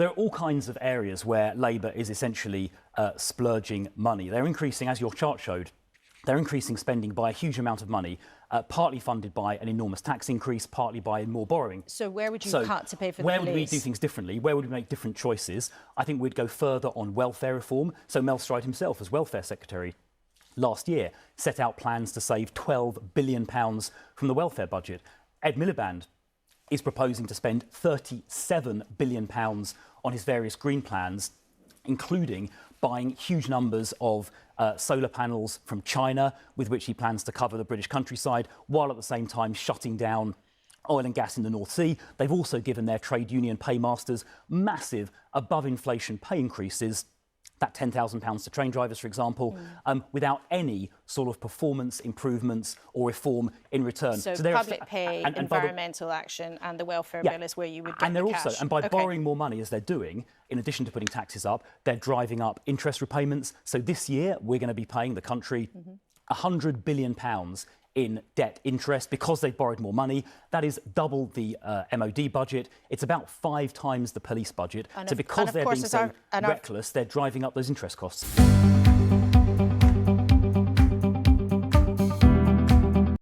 There are all kinds of areas where Labour is essentially splurging money. They're increasing, as your chart showed, they're increasing spending by a huge amount of money, partly funded by an enormous tax increase, partly by more borrowing. So where would you cut to pay for the Where police? would we do things differently? Where would we make different choices? I think we'd go further on welfare reform. So Mel Stride himself, as Welfare Secretary last year, set out plans to save £12 billion from the welfare budget. Ed Miliband is proposing to spend £37 billion on his various green plans, including buying huge numbers of solar panels from China, with which he plans to cover the British countryside, while at the same time shutting down oil and gas in the North Sea. They've also given their trade union paymasters massive above-inflation pay increases, that £10,000 to train drivers, for example, without any sort of performance improvements or reform in return. So public pay, environmental action and the welfare bill is where you would get the cash. And by borrowing more money, as they're doing, in addition to putting taxes up, they're driving up interest repayments. So this year, we're going to be paying the country £100 billion in debt interest because they've borrowed more money. That is double the MOD budget. It's about 5 times the police budget. So because they're being so reckless, they're driving up those interest costs.